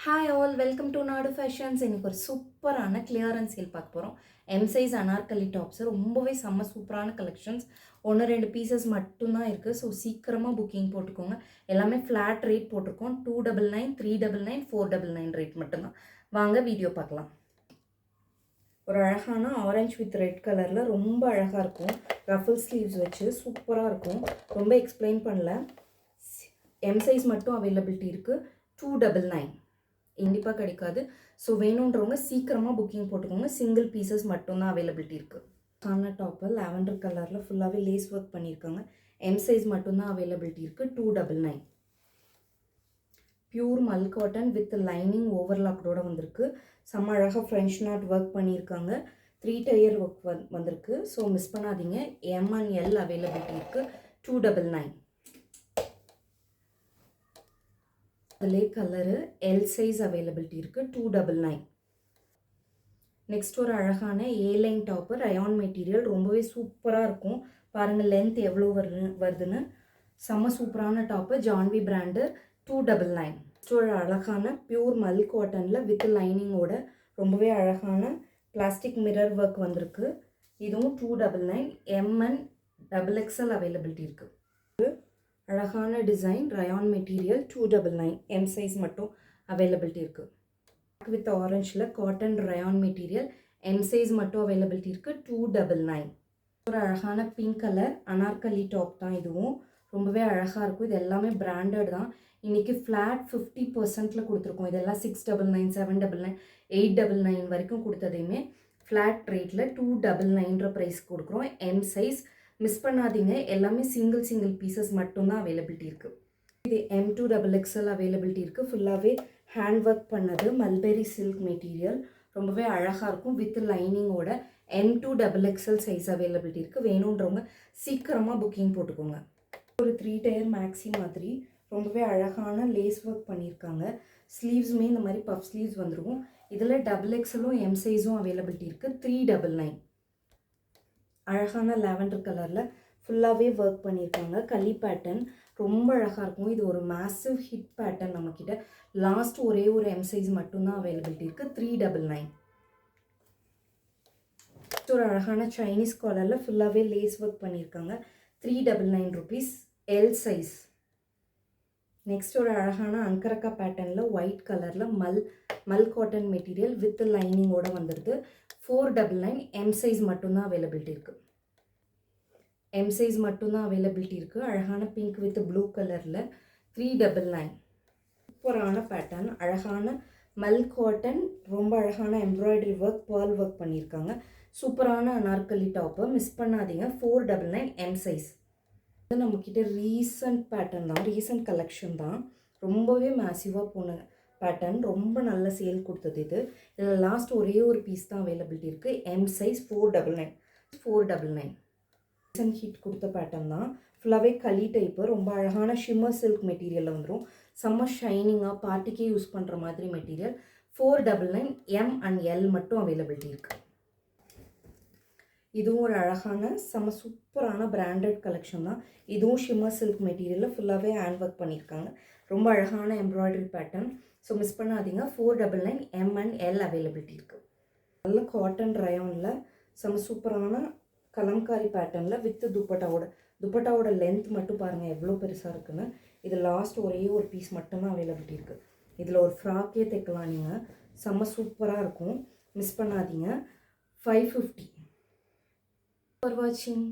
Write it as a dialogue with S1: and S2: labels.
S1: Hi all, welcome to நாடு fashions. இன்றைக்கி ஒரு சூப்பரான கிளியரன்ஸ் சேல் பார்க்க போகிறோம். எம் சைஸ் அனார்கலி டாப்ஸ் ரொம்பவே செம்ம சூப்பரான கலெக்ஷன்ஸ். 1-2 பீசஸ் மட்டும்தான் இருக்குது. ஸோ சீக்கிரமாக புக்கிங் போட்டுக்கோங்க. எல்லாமே ஃப்ளாட் ரேட் போட்டிருக்கோம். 299, 399, 499 ரேட் மட்டும்தான். வாங்க வீடியோ பார்க்கலாம். ஒரு அழகான ஆரஞ்சு வித் ரெட் கலரில் ரொம்ப அழகாக இருக்கும். ரஃபிள் ஸ்லீவ்ஸ் வச்சு சூப்பராக இருக்கும். ரொம்ப எக்ஸ்பிளைன் பண்ணல. எம் சைஸ் மட்டும் அவைலபிலிட்டி இருக்குது. 299 கண்டிப்பாக கிடைக்காது. ஸோ வேணுன்றவங்க சீக்கிரமாக புக்கிங் போட்டுக்கோங்க. சிங்கிள் பீசஸ் மட்டும்தான் அவைலபிலிட்டி இருக்குது. கான டாப்பு லாவெண்டர் கலரில் ஃபுல்லாகவே லேஸ் ஒர்க் பண்ணியிருக்காங்க. எம் சைஸ் மட்டும்தான் அவைலபிலிட்டி இருக்குது. 299. Pure Mal cotton with lining ஓவர்லாக்கோட வந்திருக்கு. செம்ம அழகாக ஃப்ரெஞ்ச் நாட் ஒர்க் பண்ணியிருக்காங்க. 3 டயர் ஒர்க் வந்திருக்கு. ஸோ மிஸ் பண்ணாதீங்க. எம் அண்ட் எல் அவைலபிலிட்டி இருக்குது. 299. அதிலே கலரு எல் சைஸ் அவைலபிலிட்டி இருக்குது. 299. நெக்ஸ்ட் ஒரு அழகான ஏலைன் டாப்பு ரயான் மெட்டீரியல். ரொம்பவே சூப்பராக இருக்கும். பாருங்கள் லென்த் எவ்வளோ வருதுன்னு. செம்ம சூப்பரான டாப்பு. ஜான்வி பிராண்டு. 299. நெக்ஸ்ட் ஒரு அழகான பியூர் மல் காட்டனில் வித் லைனிங்கோட ரொம்பவே அழகான பிளாஸ்டிக் மிரர் ஒர்க் வந்திருக்கு. இதுவும் 299. எம் அண்ட் XXL அவைலபிலிட்டி இருக்குது. அழகான design rayon material. 299. M size மட்டும் அவைலபிலிட்டி இருக்குது. வித் ஆரஞ்சில் cotton rayon material. M size மட்டும் அவைலபிலிட்டி இருக்குது. 299. ஒரு அழகான பிங்க் கலர் அனார்கலி டாப் தான். இதுவும் ரொம்பவே அழகாக இருக்கும். இது எல்லாமே பிராண்டட் தான். இன்றைக்கி ஃப்ளாட் 50%ல் கொடுத்துருக்கோம். இதெல்லாம் 699, 799, 899 வரைக்கும் கொடுத்ததையுமே ஃப்ளாட் ரேட்டில் 299 ப்ரைஸ் கொடுக்குறோம். எம் சைஸ் மிஸ் பண்ணாதீங்க. எல்லாமே சிங்கிள் பீசஸ் மட்டும்தான் அவைலபிலிட்டி இருக்குது. இது M2XXL அவைலபிலிட்டி இருக்குது. ஃபுல்லாகவே ஹேண்ட் ஒர்க் பண்ணது மல்பெரி சில்க் மெட்டீரியல். ரொம்பவே அழகாக இருக்கும். வித் லைனிங்கோட M2XXL சைஸ் அவைலபிலிட்டி இருக்குது. வேணுன்றவங்க சீக்கிரமாக புக்கிங் போட்டுக்கோங்க. ஒரு 3 டயர் மேக்ஸி மாதிரி ரொம்பவே அழகான லேஸ் ஒர்க் பண்ணியிருக்காங்க. ஸ்லீவ்ஸுமே இந்த மாதிரி பஃப் ஸ்லீவ்ஸ் வந்துடும். இதில் XXLம் எம் சைஸும் அவைலபிலிட்டி இருக்குது. 399. அழகான லாவெண்டர் கலரில் ஃபுல்லாகவே ஒர்க் பண்ணியிருக்காங்க. களி பேட்டர்ன் ரொம்ப அழகாக இருக்கும். இது ஒரு மேசிவ் ஹிட் பேட்டர்ன். நம்மக்கிட்ட லாஸ்ட் ஒரே ஒரு எம் சைஸ் மட்டும்தான் அவைலபிலிட்டி இருக்குது. 399. ஒரு அழகான சைனீஸ் காலரில் ஃபுல்லாகவே லேஸ் ஒர்க் பண்ணியிருக்காங்க. 399 ருபீஸ். L size. நெக்ஸ்ட் ஒரு அழகான அங்கரக்கா பேட்டர்னில் ஒயிட் கலரில் மல் காட்டன் மெட்டீரியல் வித் லைனிங்கோடு வந்துடுது. 499. எம் சைஸ் மட்டும்தான் அவைலபிலிட்டி இருக்குது. எம் சைஸ் மட்டும்தான் அவைலபிலிட்டி இருக்குது. அழகான பிங்க் வித் ப்ளூ கலரில் 399. சூப்பரான பேட்டர்ன். அழகான மல் காட்டன் ரொம்ப அழகான எம்ப்ராய்டரி ஒர்க் பேர்ல் ஒர்க் பண்ணியிருக்காங்க. சூப்பரான அனார்கலி டாப்பு மிஸ் பண்ணாதீங்க. 499. M size. இது நம்மக்கிட்ட ரீசன்ட் பேட்டர்ன் தான். ரீசன்ட் கலெக்ஷன் தான். ரொம்பவே மேசிவாக போன பேட்டர்ன். ரொம்ப நல்ல சேல் கொடுத்தது இது. இதில் லாஸ்ட் ஒரே ஒரு பீஸ் தான் அவைலபிலிட்டி இருக்குது. M size. 499. ரீசன்ட் ஹிட் கொடுத்த பேட்டர்ன் தான். ஃபுல்லாகவே களி டைப்பு. ரொம்ப அழகான ஷிம்மர் சில்க் மெட்டீரியலில் வந்துடும். செம்ம ஷைனிங்காக பார்ட்டிக்கே யூஸ் பண்ணுற மாதிரி மெட்டீரியல். 499. எம் அண்ட் எல் மட்டும் அவைலபிலிட்டி இருக்குது. இதுவும் ஒரு அழகான செம்ம சூப்பரான பிராண்டட் கலெக்ஷன் தான். இதுவும் ஷிம்மர் சில்க் மெட்டீரியலில் ஃபுல்லாகவே ஹேண்ட் ஒர்க் பண்ணியிருக்காங்க. ரொம்ப அழகான எம்ப்ராய்டரி பேட்டர்ன். ஸோ மிஸ் பண்ணாதீங்க. 499. எம் அண்ட் எல் அவைலபிலிட்டி இருக்குது. நல்ல காட்டன் ரயானில் செம்ம சூப்பரான கலம்காரி பேட்டர்னில் வித் துப்பட்டாவோட லென்த் மட்டும் பாருங்கள் எவ்வளோ பெருசாக இருக்குன்னு. இது லாஸ்ட் ஒரே ஒரு பீஸ் மட்டும்தான் அவைலபிலிட்டி இருக்குது. இதில் ஒரு ஃப்ராக்கே தைக்கலாம் நீங்கள். செம்ம சூப்பராக இருக்கும். மிஸ் பண்ணாதீங்க. 550. ஃபார் வாட்சிங்.